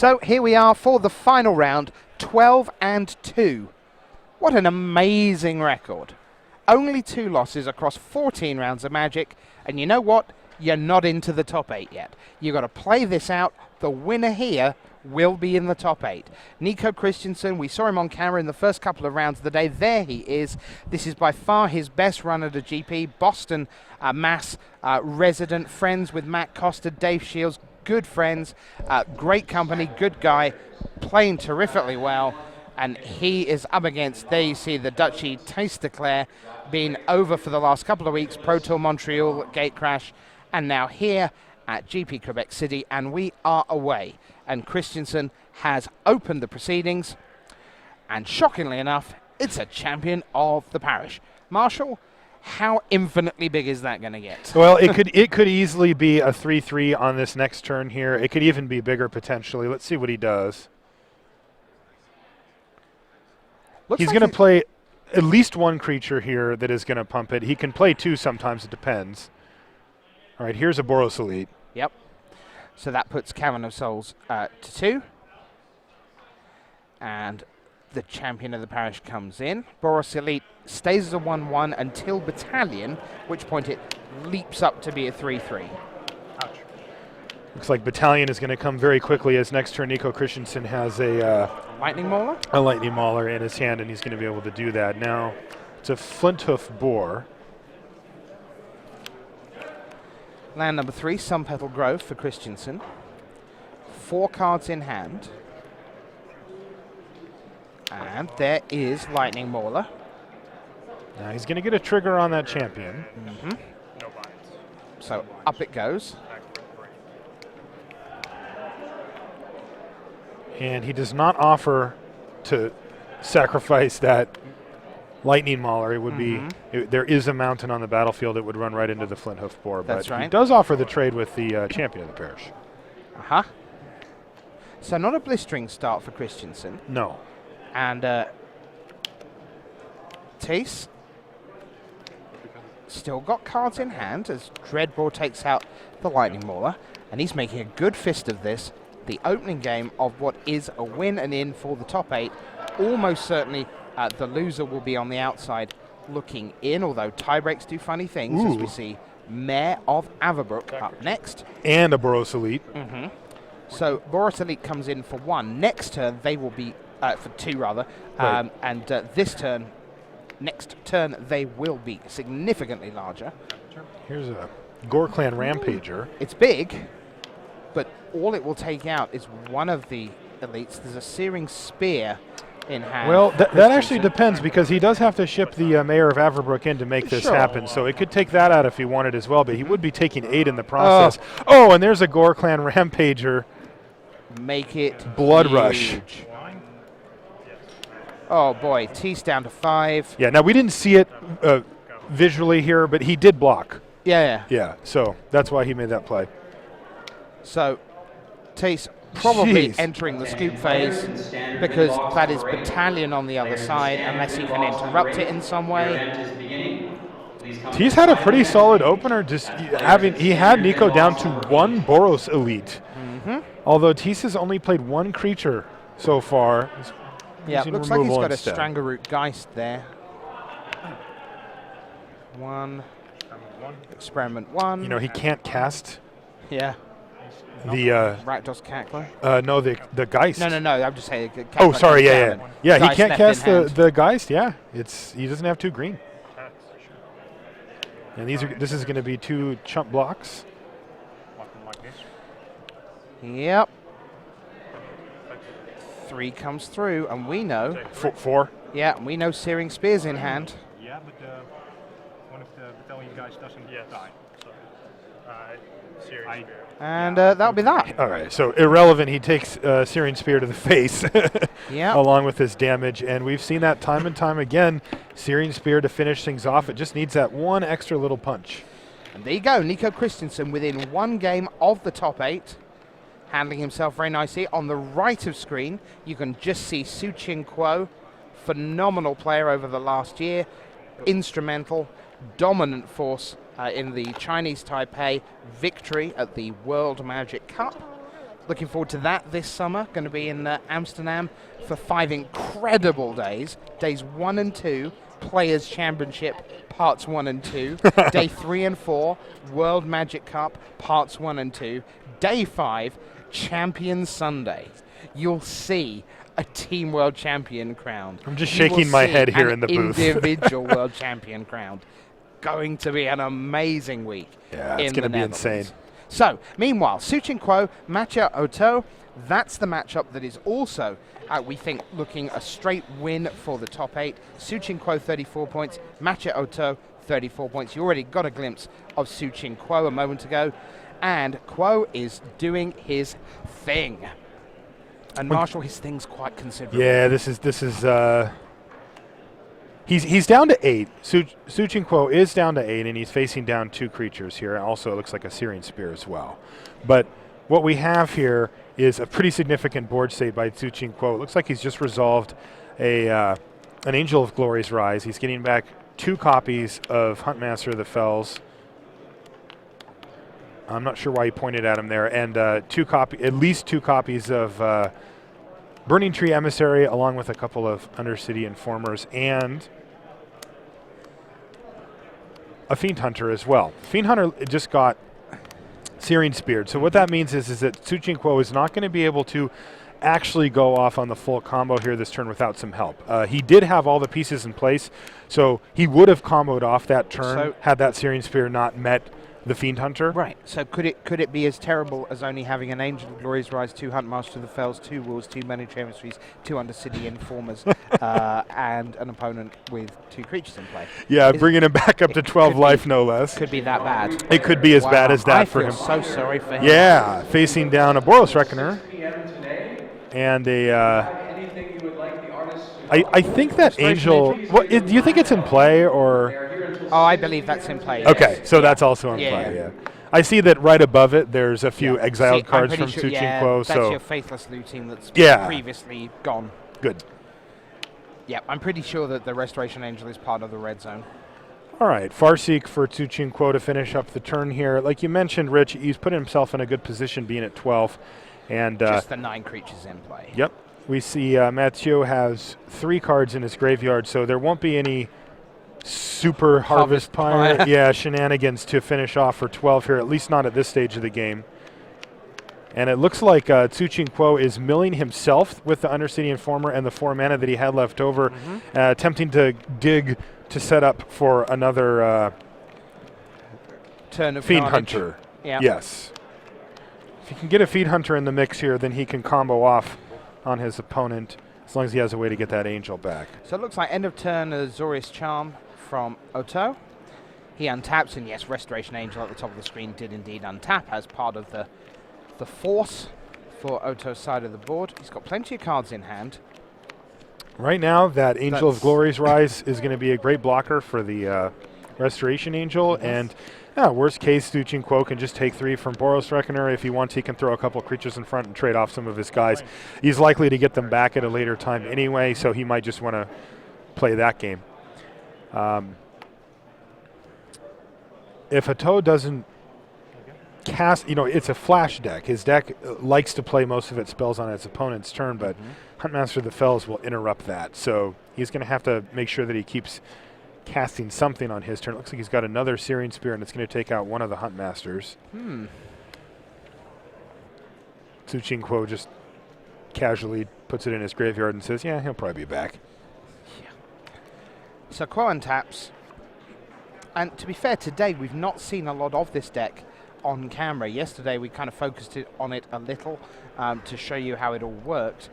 So here we are for the final round, 12-2. What an amazing record. Only 2 losses across 14 rounds of Magic, and you know what? You're not into the top 8 yet. You've got to play this out. The winner here will be in the top 8. Nico Christensen, we saw him on camera in the first couple of rounds of the day. There he is. This is by far his best run at a GP. Boston Mass resident, friends with Matt Costa, Dave Shields, good friends, great company, good guy, playing terrifically well. And he is up against, there you see the Dutchie Taste Declare, being over for the last couple of weeks, Pro Tour Montreal, Gate Crash, and now here at GP Quebec City, and we are away. And Christensen has opened the proceedings, and shockingly enough, it's a champion of the parish. Marshall, how infinitely big is that going to get? Well, it could easily be a 3-3 on this next turn here. It could even be bigger potentially. Let's see what he does. He's going to play at least 1 creature here that is going to pump it. He can play 2 sometimes, it depends. All right, here's a Boros Elite. Yep. So that puts Cavern of Souls to 2. And the champion of the parish comes in. Boros Elite stays as a 1-1 until Battalion, which point it leaps up to be a 3-3. Looks like Battalion is going to come very quickly as next turn Nico Christensen has a Lightning Mauler? A Lightning Mauler in his hand, and he's going to be able to do that. Now, it's a Flinthoof Boar. Land number 3, Sun Petal Grove for Christensen. 4 cards in hand. And there is Lightning Mauler. Now he's going to get a trigger on that champion. So up it goes. And he does not offer to sacrifice that Lightning Mauler. It would be, there is a mountain on the battlefield that would run right into the Flinthoof Boar. That's but right. He does offer the trade with the champion of the parish. So not a blistering start for Christensen. No. And Tace still got cards in hand as Dreadbore takes out the Lightning Mauler. And he's making a good fist of this. The opening game of what is a win and in for the top 8. Almost certainly the loser will be on the outside looking in, although tiebreaks do funny things, as we see Mayor of Averbrook up next. And a Boros Elite. So Boros Elite comes in for 1. Next turn they will be, for 2 rather, and this turn, next turn they will be significantly larger. Here's a Gore Clan Rampager. It's big, but all it will take out is one of the elites. There's a Searing Spear in hand. Well, that actually depends, because he does have to ship the Mayor of Averbrook in to make this happen. So it could take that out if he wanted as well, but he would be taking 8 in the process. And there's a Gore Clan Rampager. Make it Blood huge. Rush. Oh boy, T's down to 5. Yeah, now we didn't see it visually here, but he did block. Yeah, so that's why he made that play. So Tace probably entering the scoop phase, because that is Battalion on the other side, unless he can interrupt it in some way. He's had a pretty solid opener. He had Nico down to 1 Boros Elite. Although Tease has only played 1 creature so far. Yeah, looks like he's got a Strangerroot Geist there. 1. Experiment 1. You know, he can't cast. Yeah. The Rakdos Cackler? No, the Geist. No, I'm just saying. Sorry, yeah. Yeah, he can't cast the Geist, yeah. He doesn't have 2 green. And this is going to be 2 chump blocks. Yep. 3 comes through, and we know. 4? Yeah, we know Searing Spear's in hand. Yeah, but one of the Battalion guys doesn't die. So, Searing Spear. And that'll be that. All right, so irrelevant. He takes Searing Spear to the face along with his damage. And we've seen that time and time again. Searing Spear to finish things off. It just needs that 1 extra little punch. And there you go. Nico Christensen within 1 game of the top 8. Handling himself very nicely. On the right of screen, you can just see Su Chin Kuo. Phenomenal player over the last year. Instrumental, dominant force in the Chinese Taipei victory at the World Magic Cup. Looking forward to that this summer. Going to be in Amsterdam for 5 incredible days. Days 1 and 2, Players' Championship, parts 1 and 2. Day 3 and 4, World Magic Cup, parts 1 and 2. Day 5, Champion Sunday. You'll see a Team World Champion crowned. I'm just shaking my head here in the booth. Individual World Champion crowned. Going to be an amazing week. Yeah, it's going to be insane. So, meanwhile, Suchin Kuo, Matcha Oto, that's the matchup that is also, we think, looking a straight win for the top 8. Suchin Kuo 34 points, Matcha Oto 34 points. You already got a glimpse of Suchin Kuo a moment ago, and Kuo is doing his thing. And Marshall, his thing's quite considerable. Yeah, this is He's down to 8. Suchin Kuo is down to 8, and he's facing down 2 creatures here. Also, it looks like a Searing Spear as well. But what we have here is a pretty significant board state by Suchin Kuo. It looks like he's just resolved an Angel of Glory's Rise. He's getting back 2 copies of Huntmaster of the Fells. I'm not sure why he pointed at him there. And at least 2 copies of Burning Tree Emissary, along with a couple of Undercity Informers, and a Fiend Hunter as well. Fiend Hunter just got Searing Speared. So what that means is that Suchin Kuo is not going to be able to actually go off on the full combo here this turn without some help. He did have all the pieces in place, so he would have comboed off that turn had that Searing Spear not met the Fiend Hunter. Right. So could it be as terrible as only having an Angel of Glory's Rise, 2 Huntmaster of the Fells, 2 Wolves, 2 Burning Tree Emissaries, 2 Undercity Informers, and an opponent with 2 creatures in play? Yeah, bringing him back up to 12 life, no less. Could be that bad. It could be as bad as that for him. I feel so sorry for him. Yeah, facing down a Boros Reckoner and a. I think that Angel. Do you think it's in play or? Oh, I believe that's in play. Okay, yes. so that's also in play. Yeah. I see that right above it. There's a few exiled cards from Suchin Kuo. That's your faithless looting that's previously gone. Good. Yeah, I'm pretty sure that the Restoration Angel is part of the red zone. All right, Farseek for Suchin Kuo to finish up the turn here. Like you mentioned, Rich, he's put himself in a good position being at 12. And just the 9 creatures in play. Yep. We see Mathieu has 3 cards in his graveyard, so there won't be any super harvest pyre shenanigans to finish off for 12 here, at least not at this stage of the game. And it looks like Suchin Kuo is milling himself with the Undercity Informer and the 4 mana that he had left over, attempting to dig to set up for another turn of Fiend Hunter. Yep. Yes. If he can get a Fiend Hunter in the mix here, then he can combo off on his opponent, as long as he has a way to get that Angel back. So it looks like end of turn Azorius Charm from Oto. He untaps, and yes, Restoration Angel at the top of the screen did indeed untap as part of the force for Oto's side of the board. He's got plenty of cards in hand. Right now, that Angel of Glory's Rise is going to be a great blocker for the Restoration Angel, and worst case, Suchin Kuo can just take 3 from Boros Reckoner. If he wants, he can throw a couple creatures in front and trade off some of his guys. He's likely to get them back at a later time anyway, so he might just want to play that game. If Oto doesn't cast, it's a flash deck. His deck likes to play most of its spells on its opponent's turn, but Huntmaster of the Fells will interrupt that. So he's going to have to make sure that he keeps casting something on his turn. It looks like he's got another Searing Spear, and it's going to take out one of the Huntmasters. Suchin Kuo just casually puts it in his graveyard and says, he'll probably be back. Yeah. So Kuo untaps. And to be fair, today we've not seen a lot of this deck on camera. Yesterday we kind of focused on it a little to show you how it all worked.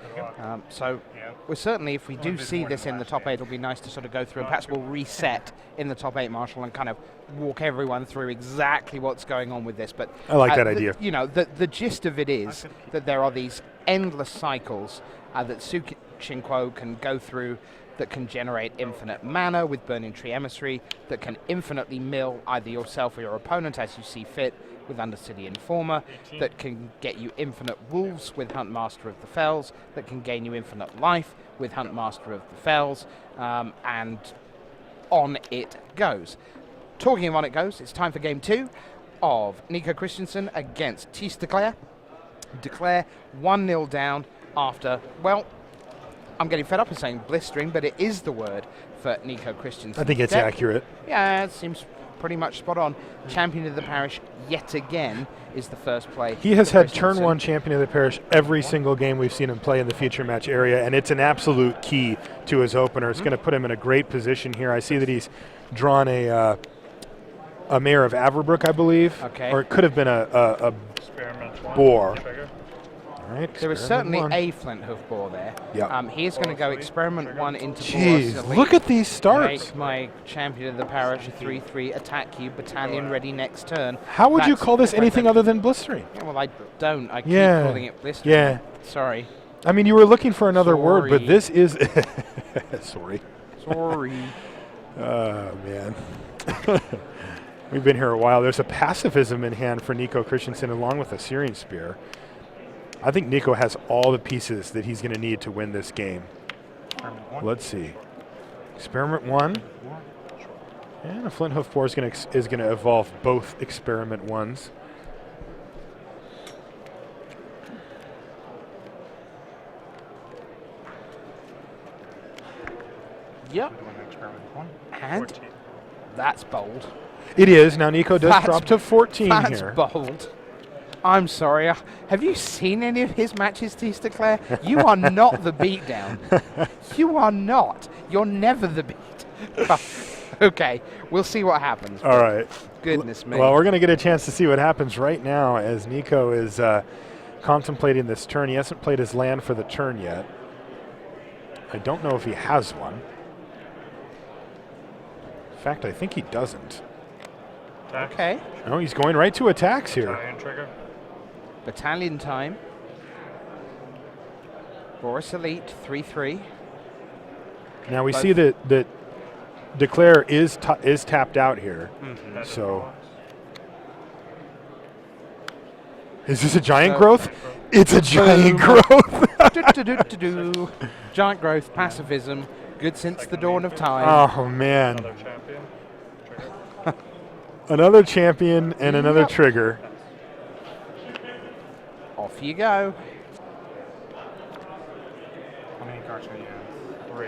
So we're certainly, if we do see this in the top 8, it'll be nice to sort of go through, and perhaps we'll reset in the top 8, Marshall, and kind of walk everyone through exactly what's going on with this. But I like that idea. The gist of it is that there are these endless cycles that Suchin Kuo can go through that can generate infinite mana with Burning Tree Emissary, that can infinitely mill either yourself or your opponent as you see fit with Undercity Informer, that can get you infinite wolves with Huntmaster of the Fells, that can gain you infinite life with Huntmaster of the Fells, and on it goes. Talking of on it goes, it's time for game 2 of Nico Christensen against Tistaclair. Declare 1-0 down after, well, I'm getting fed up with saying blistering, but it is the word for Nico Christensen. I think it's accurate. Yeah, it seems pretty much spot on. Champion of the parish yet again is the first play. He has for had Christensen. turn 1 champion of the parish every single game we've seen him play in the feature match area, and it's an absolute key to his opener. It's going to put him in a great position here. I see that he's drawn a Mayor of Averbrook, I believe. Okay. Or it could have been a Experiment 1. boar. Trigger. All right, There is experiment certainly one. a flint hoof bore there. Yeah. He is going to go experiment 1 into Jeez, Boris Elite. look at these starts. Make my champion of the parish a 3-3 attack you, battalion ready next turn. How would you That's call this different anything than- other than blistering? Yeah, well, I don't. I Yeah. keep calling it blistering. Yeah. Sorry. I mean, you were looking for another word, but Sorry. this is... Sorry. Sorry. Oh, man. We've been here a while. There's a pacifism in hand for Nico Christensen along with a Syrian Spear. I think Nico has all the pieces that he's going to need to win this game. Experiment 1. Let's see. Experiment 1. And a Flint Hoof Boar is going to evolve both Experiment 1s. Yep. Doing experiment 1. And 14. that's bold. It is. Now Nico does That's- drop to 14 That's here. bold. I'm sorry. Have you seen any of his matches, Tease Declare? You are not the beatdown. You are not. You're never the beat. Okay, we'll see what happens. All right. Goodness me. Well, we're going to get a chance to see what happens right now as Nico is contemplating this turn. He hasn't played his land for the turn yet. I don't know if he has one. In fact, I think he doesn't. Attack. Okay. No, he's going right to attacks here. Battalion trigger. Battalion time. Boris Elite, 3-3. Now we Both. see that Declare is tapped out here. That's So is this a giant So- growth? It's a giant Boom. growth. Do-do-do-do-do. Giant growth, pacifism, good since the dawn of time. Oh man. another champion. Trigger. Another champion and another Yep. trigger. Off you go. How many cards are you have? 3.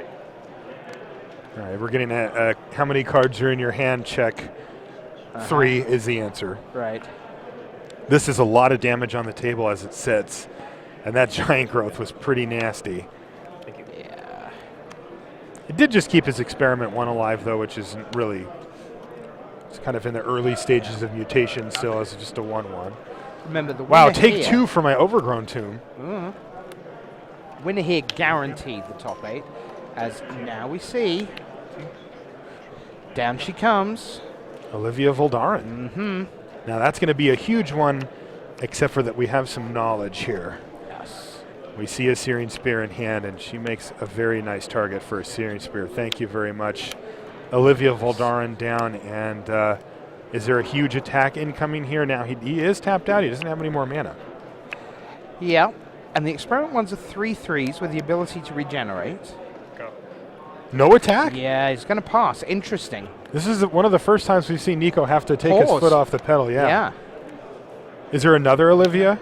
All right, we're getting a how many cards are in your hand check. 3 is the answer. Right. This is a lot of damage on the table as it sits, and that giant growth was pretty nasty. Yeah. It did just keep his experiment 1 alive, though, which isn't really. It's kind of in the early stages of mutation still as just a 1/1. Remember the Wow, winner take here, 2 for my overgrown tomb. Winner here guaranteed the top 8, as now we see. Down she comes. Olivia Voldaren. Mm-hmm. Now that's going to be a huge one, except for that we have some knowledge here. Yes. We see a Syrian Spear in hand, and she makes a very nice target for a Syrian Spear. Thank you very much. Olivia Voldaren down, and is there a huge attack incoming here? Now he is tapped out. He doesn't have any more mana. Yeah. And the experiment ones are 3/3s with the ability to regenerate. Go. No attack? Yeah, he's going to pass. Interesting. This is one of the first times we've seen Nico have to take his Pause. foot off the pedal. Yeah. Yeah. Is there another Olivia?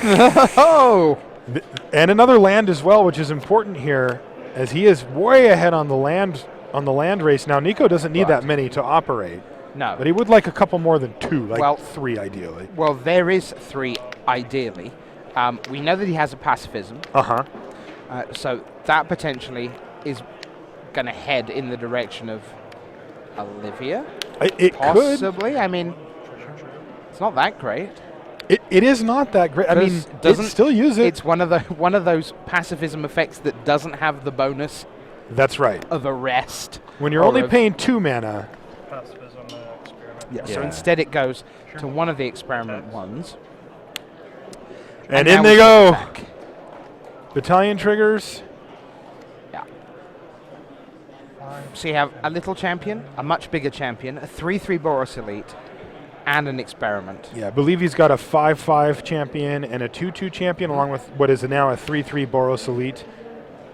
Oh! And another land as well, which is important here, as he is way ahead on the land race. Now Nico doesn't need Right. that many to operate, No. but he would like a couple more than 2, like Well- 3 ideally. Well, there is 3, ideally. We know that he has a pacifism, Uh-huh. so that potentially is going to head in the direction of Olivia. It could. Possibly. I mean, it's not that great. It is not that great. I mean, Because it doesn't- still use it. It's one of those pacifism effects that doesn't have the bonus That's right. of arrest. When you're or only of- paying 2 mana, Pacifism experiment. Yeah. So Yeah. instead it goes to one of the experiment ones. and now in we they can go. attack. Battalion triggers. Yeah. So you have a little champion, a much bigger champion, a 3/3 Boros Elite, and an experiment. Yeah, I believe he's got a 5/5 champion and a 2/2 champion, along with what is now a 3/3 Boros Elite,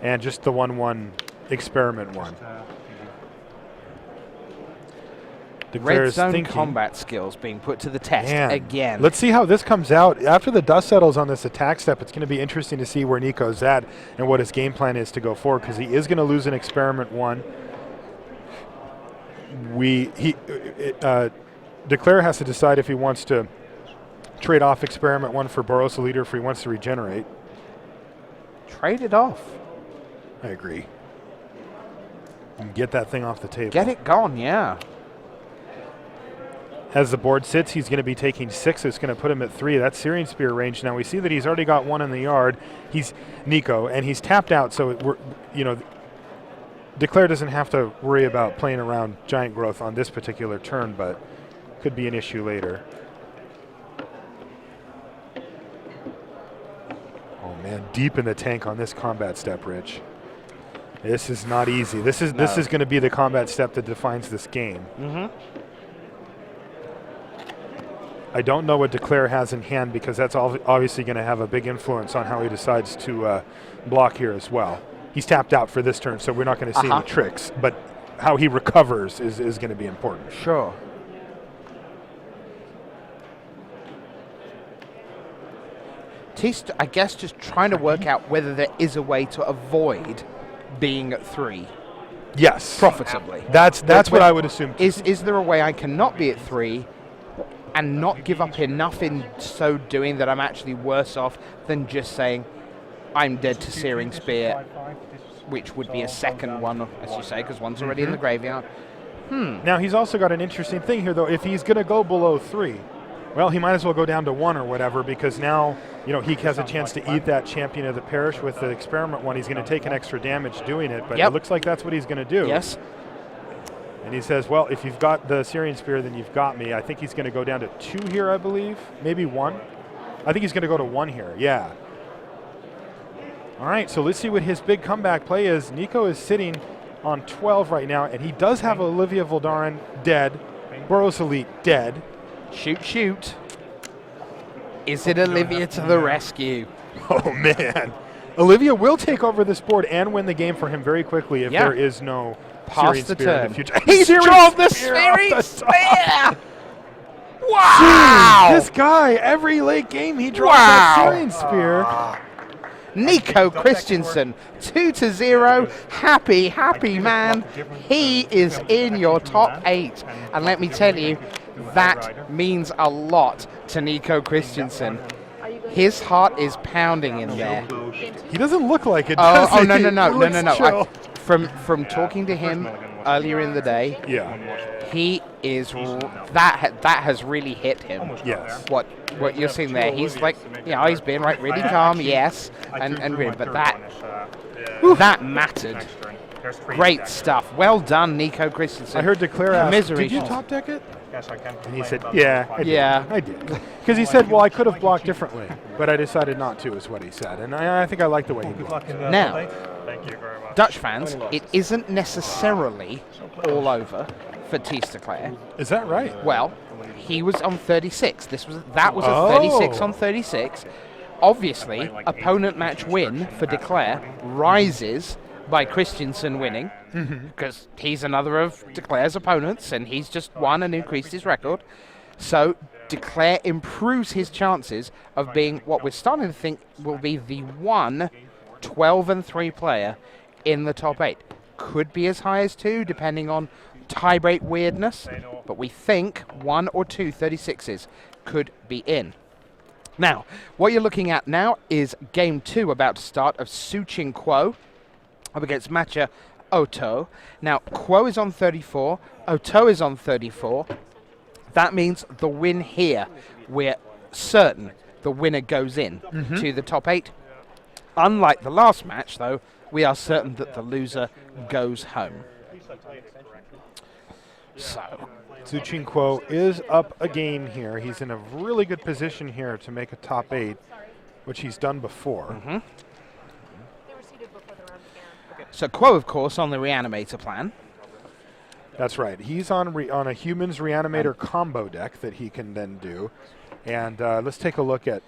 and just the 1/1 experiment one. Declare's Red zone thinking. combat skills being put to the test Man, again. let's see how this comes out. After the dust settles on this attack step, it's going to be interesting to see where Nico's at and what his game plan is to go forward, because he is going to lose in experiment 1. Declare has to decide if he wants to trade off experiment 1 for Barossa Leader, if he wants to regenerate. Trade it off. I agree. And get that thing off the table. Get it gone, yeah. As the board sits, he's going to be taking 6. It's going to put him at 3. That's Searing Spear range. Now we see that he's already got 1 in the yard. He's Nico, and he's tapped out. So Declare doesn't have to worry about playing around Giant Growth on this particular turn, but could be an issue later. Oh man, deep in the tank on this combat step, Rich. This is not easy. This is going to be the combat step that defines this game. I don't know what Declare has in hand, because that's obviously going to have a big influence on how he decides to block here as well. He's tapped out for this turn, so we're not going to see any tricks, but how he recovers is going to be important. Sure. Tista, I guess, just trying to work out whether there is a way to avoid being at 3 Yes. profitably. That's what I would assume. Is there a way I cannot be at 3 and not give up enough in so doing that I'm actually worse off than just saying I'm dead to Searing Spear, which would be a second one, as you say, because one's already in the graveyard. Now he's also got an interesting thing here, though. If he's going to go below 3, well, he might as well go down to 1 or whatever, because now he has a chance to eat that Champion of the Parish with the experiment 1. He's going to take an extra damage doing it, but it looks like that's what he's going to do. Yes. And he says, well, if you've got the Searing Spear, then you've got me. I think he's going to go down to 2 here, I believe. Maybe 1. I think he's going to go to 1 here, yeah. All right, so let's see what his big comeback play is. Nico is sitting on 12 right now, and he does have Olivia Voldaren dead, Boros Elite dead. Shoot, shoot. Is it Olivia to the rescue? Oh, man. Olivia will take over this board and win the game for him very quickly if there is no Past the Spear turn. in the future. He's drawn the Searing Spear! Wow! Jeez, this guy, every late game, he draws that Searing Spear. Nico Christensen, 2-0. Happy man. He is in your top 8. And let me tell you, that means a lot to Nico Christensen. His heart is pounding in there. He doesn't look like it, does he? No. From talking to him earlier in the day, he is that has really hit him. Yes. What you're seeing there, he's like, he's been really calm, yes, and really, but that mattered. Great stuff. Well done, Nico Christensen. I heard Declare ask, Misery did you Shot. top deck it? Yes, I can. And he said, yeah, I did. Because he said, well, I could have blocked differently, but I decided not to, is what he said. And I think I like the way he blocked. Now, thank you very much. Dutch fans, it isn't necessarily all over for Tista Clare. Is that right? Well, he was on 36. That was a 36 on 36. Obviously, opponent match win for Declare rises by Christensen winning, because he's another of Declare's opponents, and he's just won and increased his record. So Declare improves his chances of being what we're starting to think will be the 12-3 player in the top 8. Could be as high as 2, depending on tie-break weirdness, but we think 1 or 2 36s could be in. Now, what you're looking at now is Game 2 about to start of Suchin Quo up against Matcha Oto. Now, Quo is on 34, Oto is on 34. That means the win here, we're certain the winner goes in to the top 8. Unlike the last match, though, we are certain that the loser goes home. So, Suchin Quo is up a game here. He's in a really good position here to make a top 8, which he's done before. So Quo, of course, on the Reanimator plan. That's right. He's on a Humans Reanimator combo deck that he can then do. And let's take a look at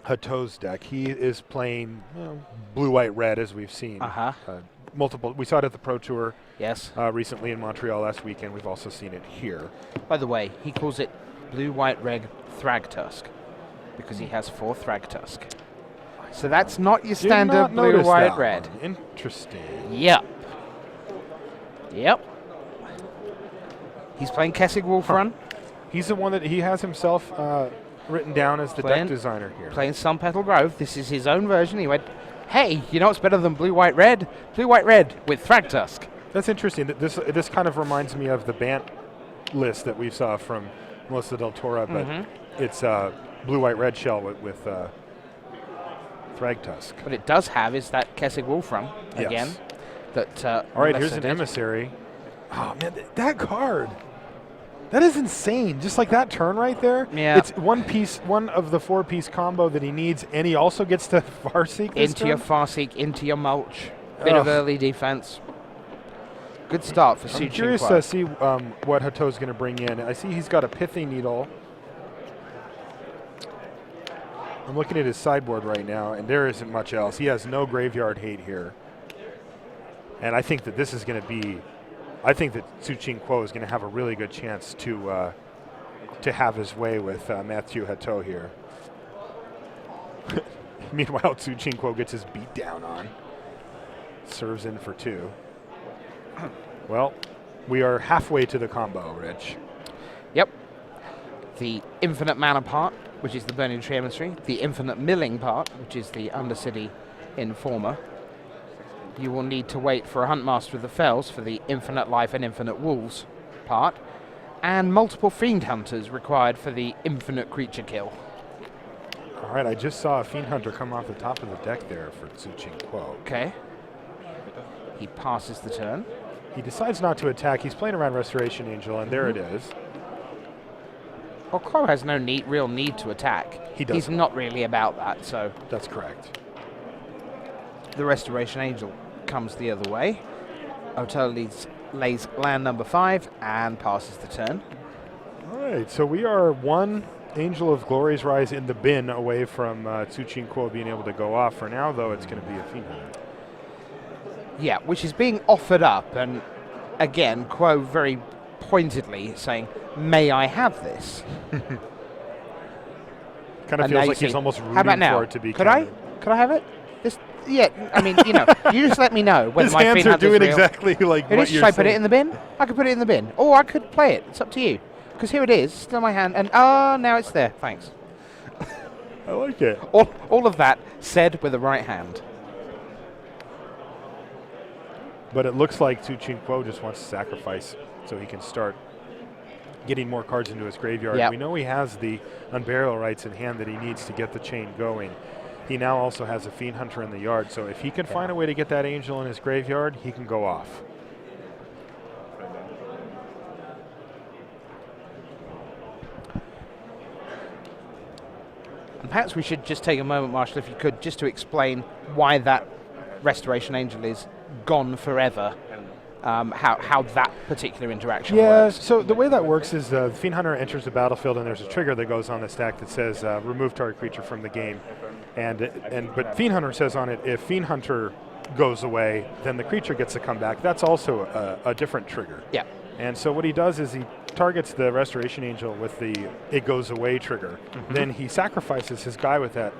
Hato's deck. He is playing blue, white, red, as we've seen multiple. We saw it at the Pro Tour Yes. recently in Montreal last weekend. We've also seen it here. By the way, he calls it blue, white, red Thragtusk because he has 4 Thragtusk. So that's not your Did standard not blue, notice white, that red. one. Interesting. Yep. Yep. He's playing Kessig Wolf Run, He's the one that he has himself written down as the Playing- deck designer here. playing Sun Petal Grove. This is his own version. He went, hey, you know what's better than blue, white, red? Blue, white, red with Thragtusk. That's interesting. This kind of reminds me of the Bant list that we saw from Melissa Del Toro, but it's blue, white, red shell with Thragtusk. What it does have is that Kessig Wolf Run again. Yes. That. All right, Melissa here's an did. emissary. Oh man, that card. That is insane. Just like that turn right there. Yeah. It's one of the 4-piece combo that he needs, and he also gets to Farseek this Into your turn? Farseek, into your mulch. Bit of Ugh. early defense. Good start for Su I'm curious to see what Hato's going to bring in. I see he's got a Pithy Needle. I'm looking at his sideboard right now, and there isn't much else. He has no graveyard hate here. And I think that this is going to be, I think that Su Ching Kuo is going to have a really good chance to have his way with Mathieu Hateau here. Meanwhile, Su Ching Kuo gets his beat down on. Serves in for 2. Well, we are halfway to the combo, Rich. Yep. The infinite mana part, which is the Burning Tree Emissary. The infinite milling part, which is the Undercity Informer. You will need to wait for a Huntmaster of the Fells for the infinite life and infinite wolves part. And multiple Fiend Hunters required for the infinite creature kill. All right, I just saw a Fiend Hunter come off the top of the deck there for Su Ching Kuo. Okay. He passes the turn. He decides not to attack. He's playing around Restoration Angel, and there it is. Well, Kuo has no real need to attack. He doesn't. He's not really about that, so That's correct. the Restoration Angel comes the other way. Oto lays land number 5 and passes the turn. All right, so we are one Angel of Glory's Rise in the bin away from Su Ching Kuo being able to go off. For now, though, it's going to be a Fiend Hunter. Yeah, which is being offered up, and again, Kuo very pointedly saying, may I have this? Kind of And now feels you like he's see- almost How about rooting now? for it to be Could I? countered. Could I have it? This, yeah, I mean, you know, you just let me know when His my hands Fiend are Hunter's doing real. exactly like It what is. you're Should I put it saying. in the bin? I could put it in the bin. Or I could play it. It's up to you. Because here it is, still in my hand, and now it's there. Thanks. I like it. All of that said with the right hand. But it looks like Su Ching Kuo just wants to sacrifice so he can start getting more cards into his graveyard. Yep. We know he has the Unburial Rites in hand that he needs to get the chain going. He now also has a Fiend Hunter in the yard, so if he can find a way to get that Angel in his graveyard, he can go off. And perhaps we should just take a moment, Marshall, if you could, just to explain why that Restoration Angel is gone forever. How that particular interaction works. So the way that works is the Fiend Hunter enters the battlefield, and there's a trigger that goes on the stack that says remove target creature from the game. But Fiend Hunter says on it, if Fiend Hunter goes away, then the creature gets to come back. That's also a different trigger. Yeah. And so what he does is he targets the Restoration Angel with the it goes away trigger. Then he sacrifices his guy with that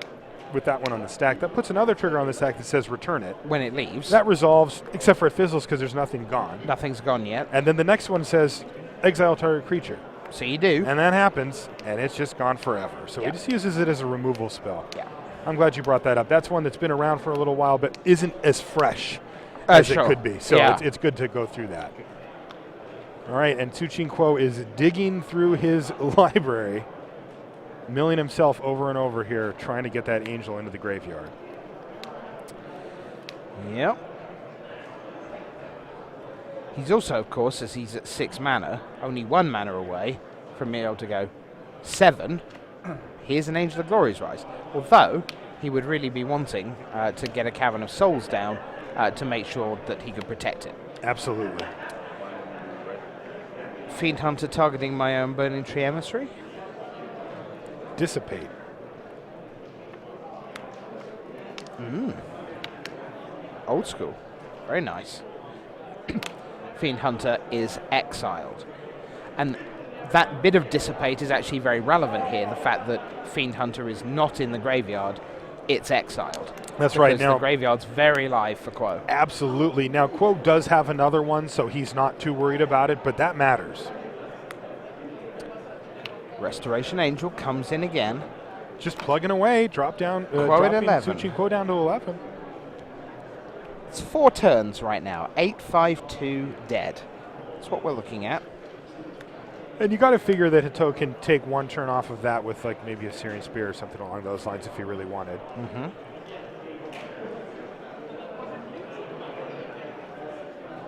one on the stack. That puts another trigger on the stack that says return it. When it leaves, That resolves, except for it fizzles because there's nothing gone. nothing's gone yet. And then the next one says exile target creature. So you do. And that happens, and it's just gone forever. So Yeah. he just uses it as a removal spell. Yeah. I'm glad you brought that up. That's one that's been around for a little while, but isn't as fresh as Sure. it could be. So Yeah. it's good to go through that. All right, and Su Ching Kuo is digging through his library, milling himself over and over here, trying to get that Angel into the graveyard. Yep. He's also, of course, as he's at 6 mana, only 1 mana away from being able to go 7. Here's an Angel of Glory's Rise. Although, he would really be wanting to get a Cavern of Souls down to make sure that he could protect it. Absolutely. Fiend Hunter targeting my own Burning Tree Emissary. Dissipate. Old school. Very nice. Fiend Hunter is exiled. And that bit of dissipate is actually very relevant here. The fact that Fiend Hunter is not in the graveyard, it's exiled. That's right. Because Now the graveyard's very live for Quo. Absolutely. Now Quo does have another one, so he's not too worried about it, but that matters. Restoration Angel comes in again. Just plugging away, drop down, Quo at dropping 11. Suchi Quo down to 11. It's 4 turns right now. 8-5-2 dead. That's what we're looking at. And you got to figure that Hito can take one turn off of that with like maybe a Searing Spear or something along those lines if he really wanted. Mm-hmm.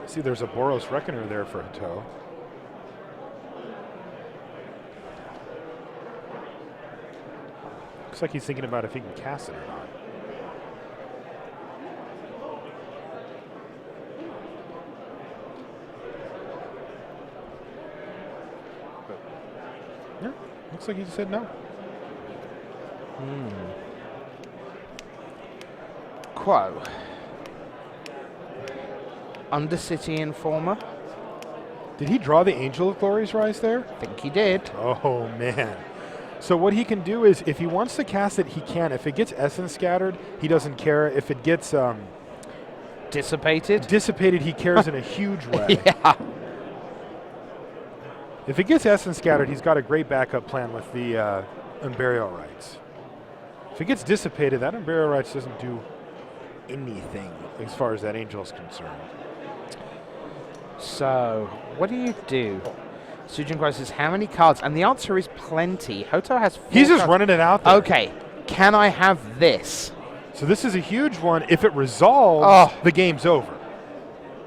See, there's a Boros Reckoner there for Hito. Looks like he's thinking about if he can cast it or not. Yeah, looks like he just said no. Quo. Undercity Informer. Did he draw the Angel of Glory's Rise there? I think he did. Oh, man. So what he can do is, if he wants to cast it, he can. If it gets Essence Scattered, he doesn't care. If it gets Dissipated, he cares in a huge way. Yeah. If it gets Essence Scattered, he's got a great backup plan with the Unburial Rites. If it gets dissipated, that Unburial Rites doesn't do anything as far as that Angel is concerned. So, what do you do? Sujin Quo says, how many cards? And the answer is plenty. Hoto has 4 He's just cards. running it out there. Okay, can I have this? So this is a huge one. If it resolves, the game's over.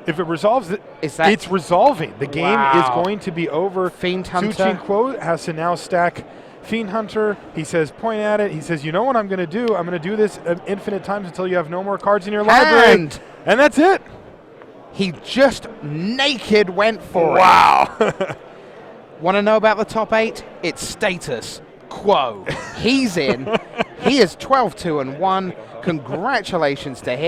If it resolves, it's resolving. The game is going to be over. Fiend Hunter. Suchin Quo has to now stack Fiend Hunter. He says, point at it. He says, you know what I'm going to do? I'm going to do this infinite times until you have no more cards in your library. And that's it. He just naked went for it. Wow. Want to know about the top 8? It's status Quo. He's in. He is 12-2-1. Congratulations to him.